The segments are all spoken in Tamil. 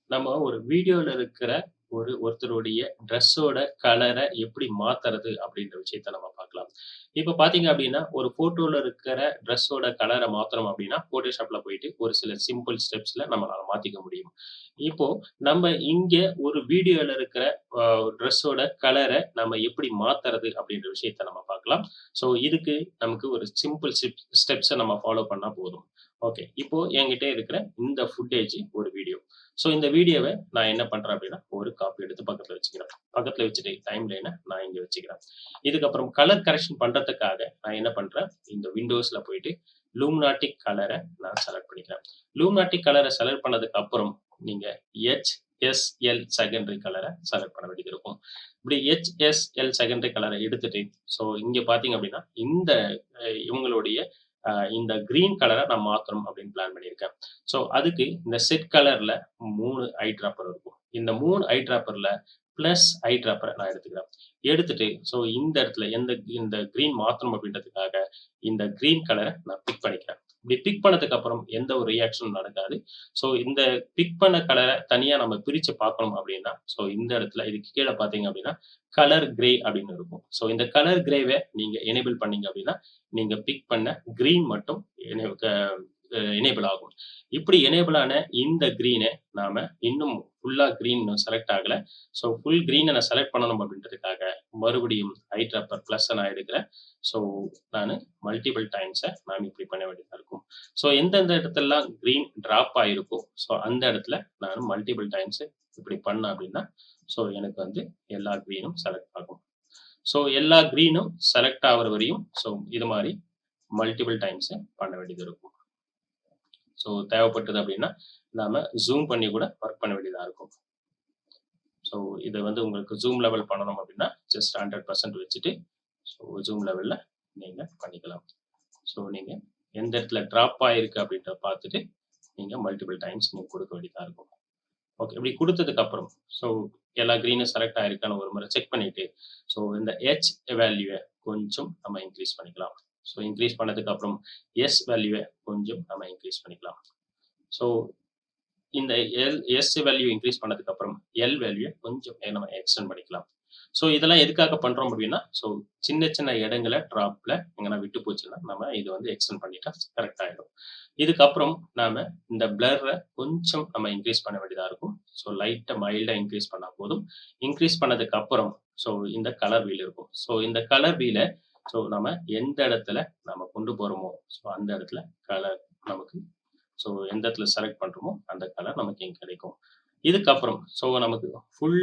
நம்ம ஒரு வீடியோல இருக்கிற ஒருத்தருடைய ட்ரெஸ்ஸோட கலர எப்படி மாத்துறது அப்படின்ற விஷயத்த நம்ம பார்க்கலாம். இப்ப பார்த்தீங்க அப்படின்னா, ஒரு ஃபோட்டோல இருக்கிற ட்ரெஸ்ஸோட கலர மாத்தணும் அப்படின்னா, Photoshopல போயிட்டு ஒரு சில சிம்பிள் ஸ்டெப்ஸ்ல நம்மளால மாத்திக்க முடியும். இப்போ நம்ம இங்க ஒரு வீடியோல இருக்கிற அ ட்ரெஸ்ஸோட கலர நம்ம எப்படி மாத்துறது அப்படின்ற விஷயத்த நம்ம பார்க்கலாம். ஸோ இதுக்கு நமக்கு ஒரு சிம்பிள் ஸ்டெப்ஸ நம்ம ஃபாலோ பண்ணா போதும். ஓகே. இப்போ என்கிட்ட இருக்கிற இந்த ஃபுட்டேஜ் ஒரு வீடியோ. ஸோ இந்த வீடியோவ நான் என்ன பண்றேன் அப்படின்னா, ஒரு காப்பி எடுத்து பக்கத்துல வச்சுக்கிறேன். பக்கத்துல வச்சுட்டு டைம் லைன நான் இங்க வச்சுக்கிறேன். இதுக்கப்புறம் கலர் கரெக்ஷன் பண்றதுக்காக நான் என்ன பண்றேன், இந்த விண்டோஸ்ல போயிட்டு லூமினாட்டிக் கலர நான் செலக்ட் பண்ணிக்கிறேன். லூமினாட்டிக் கலர செலக்ட் பண்ணதுக்கு அப்புறம் நீங்க HSL செகண்டரி கலர செலக்ட் பண்ண வேண்டியது இருக்கும். இப்படி HSL செகண்டரி கலர எடுத்துட்டு, ஸோ இங்க பார்த்தீங்க அப்படின்னா, இந்த இவங்களுடைய இந்த கிரீன் கலர நான் மாத்தணும் அப்படின்னு பிளான் பண்ணியிருக்கேன். ஸோ அதுக்கு இந்த செட் கலர்ல 3 ஐ டிராப்பர் இருக்கும். இந்த 3 ஐ டிராப்பர்ல பிளஸ் ஐ டிராப்பர நான் எடுத்துக்கிறேன். எடுத்துட்டு ஸோ இந்த இடத்துல இந்த கிரீன் மாத்தணும் அப்படின்றதுக்காக இந்த கிரீன் கலர நான் பிக் பண்ணிக்கிறேன். இப்படி பிக் பண்ணதுக்கு அப்புறம் எந்த ஒரு ரியாக்ஷனும் நடக்காது. ஸோ இந்த பிக் பண்ண கலர தனியா நம்ம பிரிச்சு பார்க்கணும் அப்படின்னா, ஸோ இந்த இடத்துல இதுக்கு கீழ பார்த்தீங்க அப்படின்னா, கலர் கிரே அப்படின்னு இருக்கும். ஸோ இந்த கலர் கிரேவ நீங்க எனேபிள் பண்ணீங்க அப்படின்னா, நீங்க பிக் பண்ண கிரீன் மட்டும் எனே க எனேபிள் ஆகும். இப்படி எனேபிள் ஆன இந்த கிரீன நாம இன்னும் ஃபுல்லா கிரீன் இன்னும் செலக்ட் ஆகல. ஸோ ஃபுல் கிரீன நான் செலக்ட் பண்ணணும் அப்படின்றதுக்காக மறுபடியும் ஐ டிராப்பர் பிளஸ்ஸ நான் எடுக்கிறேன். ஸோ நானு மல்டிபிள் டைம்ஸ நான் இப்படி பண்ண வேண்டியதா இருக்கும். ஸோ எந்தெந்த இடத்துலலாம் கிரீன் டிராப் ஆயிருக்கோ, ஸோ அந்த இடத்துல நான் மல்டிபிள் டைம்ஸ் இப்படி பண்ணேன் அப்படின்னா, ஸோ எனக்கு வந்து எல்லா கிரீனும் செலக்ட் ஆகும். ஸோ எல்லா கிரீனும் செலக்ட் ஆகுற வரையும் ஸோ இது மாரி மல்டிபிள் டைம்ஸ் பண்ண வேண்டியது இருக்கும். ஸோ தேவைப்பட்டது அப்படின்னா, நாம ஜூம் பண்ணி கூட ஒர்க் பண்ண வேண்டியதா இருக்கும். ஸோ இத வந்து உங்களுக்கு ஜூம் லெவல் பண்ணணும் அப்படின்னா, ஜஸ்ட் 100% வச்சுட்டு, ஸோ ஜூம் லெவல்ல நீங்க பண்ணிக்கலாம். ஸோ நீங்க எந்த இடத்துல டிராப் ஆயிருக்கு அப்படின்றத பார்த்துட்டு, நீங்க மல்டிபிள் டைம்ஸ் நீங்க குடுக்க வேண்டியதா இருக்கும். ஓகே. இப்படி குடுத்ததுக்கு அப்புறம், ஸோ எல்லா கிரீனும் செலக்ட் ஆயிருக்கான்னு ஒரு முறை செக் பண்ணிட்டு, ஸோ இந்த வேல்யூவ கொஞ்சம் நம்ம இன்கிரீஸ் பண்ணிக்கலாம். ஸோ இன்கிரீஸ் பண்ணதுக்கு அப்புறம் வேல்யூவ கொஞ்சம் நம்ம இன்கிரீஸ் பண்ணிக்கலாம். ஸோ இந்த வேல்யூ இன்கிரீஸ் பண்ணதுக்கு அப்புறம் வேல்யூ கொஞ்சம் நம்ம எக்ஸ்டெண்ட் பண்ணிக்கலாம். ஸோ இதெல்லாம் எதுக்காக பண்றோம் அப்படின்னா, ஸோ சின்ன சின்ன இடங்கள டிராப்ல எங்கனா விட்டு போச்சுன்னா, நம்ம இது வந்து எக்ஸ்டெண்ட் பண்ணிட்டா கரெக்ட் ஆயிடும். இதுக்கப்புறம் நாம இந்த பிளர்ர கொஞ்சம் நம்ம இன்கிரீஸ் பண்ண வேண்டியதா இருக்கும். ஸோ மைல்டா இன்கிரீஸ் பண்ணா போதும். இன்கிரீஸ் பண்ணதுக்கு அப்புறம் ஸோ இந்த கலர் வீல் இருக்கும். ஸோ இந்த கலர் வீல ஸோ நம்ம எந்த இடத்துல நம்ம கொண்டு போறோமோ, ஸோ அந்த இடத்துல கலர் நமக்கு ஸோ எந்த இடத்துல செலக்ட் பண்றோமோ, அந்த கலர் நமக்கு இங்க கிடைக்கும். இதுக்கப்புறம் ஸோ நமக்கு ஃபுல்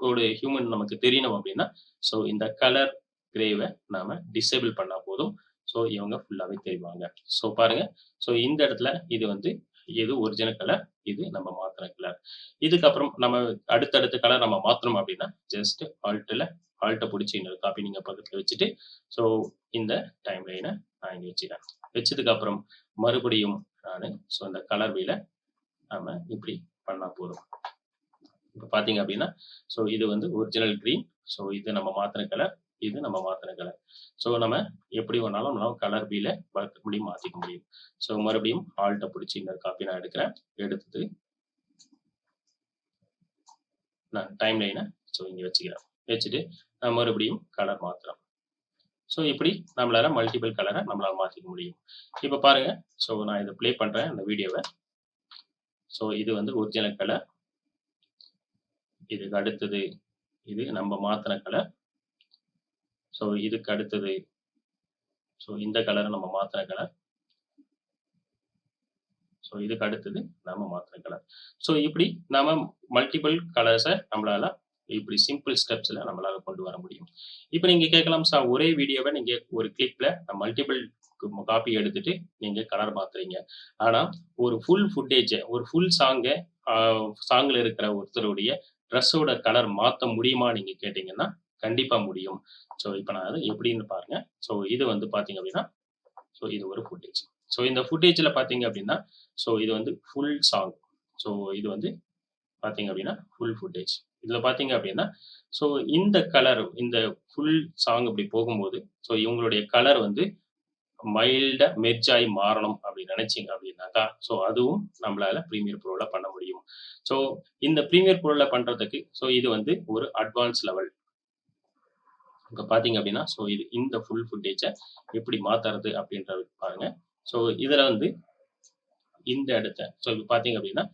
ஒரு ஹியூமன் நமக்கு தெரியணும் அப்படின்னா, ஸோ இந்த கலர் கிரேவ நாம டிசேபிள் பண்ணா போதும். ஸோ இவங்க ஃபுல்லாவே தெரிவாங்க. ஸோ பாருங்க. ஸோ இந்த இடத்துல இது வந்து இது ஒரிஜினல் கலர். இது நம்ம மாத்துன கலர். இதுக்கப்புறம் நம்ம அடுத்தடுத்த கலர் நம்ம மாத்தணும் அப்படின்னா, ஜஸ்ட் ஆல்ட்ட புடிச்சு இன்னொரு காப்பி நீங்க பக்கத்துல வச்சுட்டு, ஸோ இந்த டைம் லைன நான் இங்க வச்சுக்கிறேன். வச்சதுக்கு அப்புறம் மறுபடியும் நானு ஸோ இந்த கலர் வீல நாம இப்படி பண்ணா போதும். இப்ப பார்த்தீங்க அப்படின்னா, ஸோ இது வந்து ஒரிஜினல் கிரீன். ஸோ இது நம்ம மாத்துன கலர். இது நம்ம மாத்துன கலர். ஸோ நம்ம எப்படி வேணாலும் நம்ம கலர் வீல மறுபடியும் மாத்திக்க முடியும். ஸோ மறுபடியும் ஆல்ட்ட புடிச்சு இன்னொரு காப்பி நான் எடுக்கிறேன். எடுத்துட்டு நான் டைம் லைன ஸோ இங்க வச்சுக்கிறேன். வச்சுட்டு நான் மறுபடியும் கலர் மாத்துறேன். ஸோ இப்படி நம்மளால மல்டிபிள் கலர நம்மளால மாத்திக்க முடியும். இப்ப பாருங்க. ஸோ நான் இத ப்ளே பண்றேன் இந்த வீடியோவ. ஸோ இது வந்து ஒரிஜினல் கலர். இதுக்கு அடுத்தது இது நம்ம மாத்துன கலர். ஸோ இதுக்கு அடுத்தது ஸோ இந்த கலர நம்ம மாத்துன கலர். ஸோ இதுக்கு அடுத்தது நாம மாத்துன கலர். ஸோ இப்படி நாம மல்டிபிள் கலர்ஸ நம்மளால இப்படி சிம்பிள் ஸ்டெப்ஸ்ல நம்மளால கொண்டு வர முடியும். இப்ப நீங்க கேட்கலாம் சார் ஒரே வீடியோவ நீங்க ஒரு கிளிக்ல மல்டிபிள் காப்பி எடுத்துட்டு நீங்க கலர் மாத்துறீங்க. ஆனா ஒரு ஃபுல் ஃபுட்டேஜ ஒரு ஃபுல் சாங்ல இருக்கிற ஒருத்தருடைய ட்ரெஸ்ஸோட கலர் மாத்த முடியுமா நீங்க கேட்டீங்கன்னா, கண்டிப்பா முடியும். ஸோ இப்ப நான் அத எப்படின்னு பாருங்க. ஸோ இது வந்து பார்த்தீங்க அப்படின்னா, ஸோ இது ஒரு ஃபுட்டேஜ். ஸோ இந்த ஃபுட்டேஜ்ல பார்த்தீங்க அப்படின்னா, ஸோ இது வந்து ஃபுல் சாங். ஸோ இது வந்து பார்த்தீங்க அப்படின்னா, ஃபுல் ஃபுட்டேஜ். இதுல பார்த்தீங்க அப்படின்னா, ஸோ இந்த ஃபுல் சாங் இப்படி போகும்போது, ஸோ இவங்களுடைய கலர் வந்து மைல்டா மெர்ஜ் ஆயி மாறணும் அப்படின்னு நினைச்சீங்க அப்படின்னாக்கா, ஸோ அதுவும் நம்மளால பிரீமியர் ப்ரோல பண்ண முடியும். ஸோ இந்த பிரீமியர் ப்ரோல பண்றதுக்கு இது வந்து ஒரு அட்வான்ஸ் லெவல். இங்க பார்த்தீங்க அப்படின்னா, இது இந்த ஃபுல் ஃபுட்டேஜ எப்படி மாத்துறது அப்படின்றது பாருங்க. ஸோ இதுல வந்து இந்த இடத்த இப்ப பார்த்தீங்க அப்படின்னா,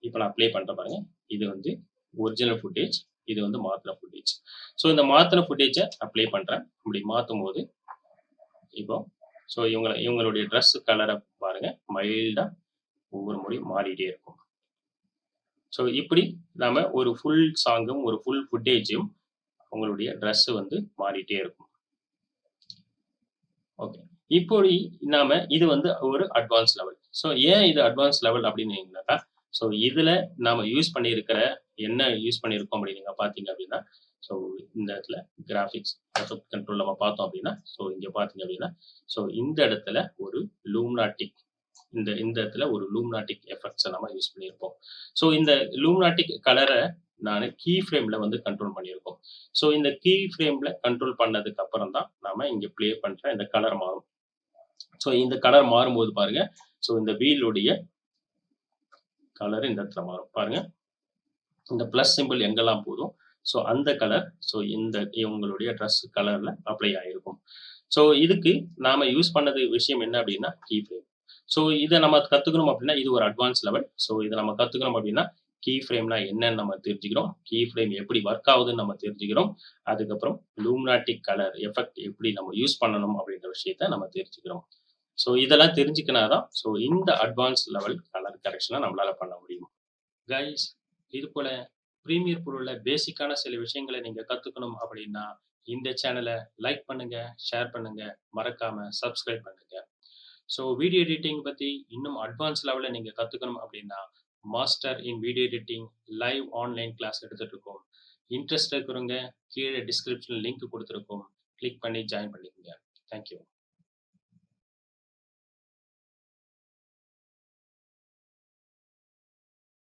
இப்ப நான் ப்ளே பண்றேன் பாருங்க. இது வந்து ஒரிஜினல் ஃபுட்டேஜ். இது வந்து மாத்துன ஃபுட்டேஜ். இந்த மாத்துன ஃபுட்டேஜ நான் ப்ளே பண்றேன். இப்படி மாத்தும்போது, இப்போ இவங்களுடைய ட்ரெஸ் கலர பாருங்க. மைல்டா ஒவ்வொரு முறையும் மாறிட்டே இருக்கும். இப்படி நாம ஒரு ஃபுல் சாங்கும், ஒரு ஃபுல் ஃபுட்டேஜும் உங்களுடைய ட்ரெஸ் வந்து மாறிட்டே இருக்கும். ஓகே. இப்படி நாம இது வந்து ஒரு அட்வான்ஸ் லெவல். ஏன் இது அட்வான்ஸ் லெவல் அப்படின்னீங்கன்னாக்கா, இதுல நாம யூஸ் பண்ணியிருக்கிற என்ன யூஸ் பண்ணியிருக்கோம் அப்படின்னு நீங்க பார்த்தீங்க அப்படின்னா, ஸோ இந்த இடத்துல கிராபிக்ஸ் எஃபெக்ட் கண்ட்ரோல் நம்ம பார்த்தோம் அப்படின்னா, இங்க பார்த்தீங்க அப்படின்னா, இந்த இடத்துல ஒரு லூமினாட்டிக் இந்த இந்த இடத்துல ஒரு லூமினாட்டிக் எஃபெக்ட்ஸ நம்ம யூஸ் பண்ணியிருப்போம். இந்த லூமினாட்டிக் கலர நானு கீ ஃப்ரேம்ல வந்து கண்ட்ரோல் பண்ணியிருக்கோம். இந்த கீ ஃப்ரேம்ல கண்ட்ரோல் பண்ணதுக்கு அப்புறம் தான் நாம இங்க ப்ளே பண்ற இந்த கலர் மாறும். இந்த கலர் மாறும்போது பாருங்க, இந்த வீலுடைய கலர் இந்த இடத்துல மாறும். பாருங்க. இந்த பிளஸ் சிம்பல் எங்கெல்லாம் போதோ, அந்த கலர் இந்த இவங்களுடைய ட்ரெஸ் கலர்ல அப்ளை ஆயிருக்கும். இதுக்கு நாம யூஸ் பண்ணது விஷயம் என்ன அப்படின்னா, கீ ஃப்ரேம். இத நம்ம கத்துக்கணும் அப்படின்னா, இது ஒரு அட்வான்ஸ் லெவல். இத நம்ம கத்துக்கணும் அப்படின்னா, கீ ஃப்ரேம்னா என்னன்னு நம்ம தெரிஞ்சுக்கிறோம். கீ ஃப்ரேம் எப்படி வொர்க் ஆகுதுன்னு நம்ம தெரிஞ்சுக்கிறோம். அதுக்கப்புறம் லூமினாட்டிக் கலர் எஃபெக்ட் எப்படி நம்ம யூஸ் பண்ணணும் அப்படின்ற விஷயத்த நம்ம தெரிஞ்சுக்கிறோம். இதெல்லாம் தெரிஞ்சுக்கினா தான், இந்த அட்வான்ஸ் லெவல் கலர் கரெக்ஷன நம்மளால பண்ண முடியும். கைஸ், இது போல பிரீமியர் ப்ரோல பேசிக்கான சில விஷயங்கள நீங்க கத்துக்கணும் அப்படின்னா, இந்த சேனல லைக் பண்ணுங்க, ஷேர் பண்ணுங்க, மறக்காம சப்ஸ்கிரைப் பண்ணுங்க. வீடியோ எடிட்டிங் பத்தி இன்னும் அட்வான்ஸ் லெவல்ல நீங்க கத்துக்கணும் அப்படின்னா, master in video editing live online class எடுத்துட்டு இருக்கோம். இன்ட்ரெஸ்ட் இருக்கிறவங்க கீழ டிஸ்கிரிப்ஷன்ல லிங்க் குடுத்திருக்கோம். கிளிக் பண்ணி ஜாயின் பண்ணிக்கங்க. Thank you.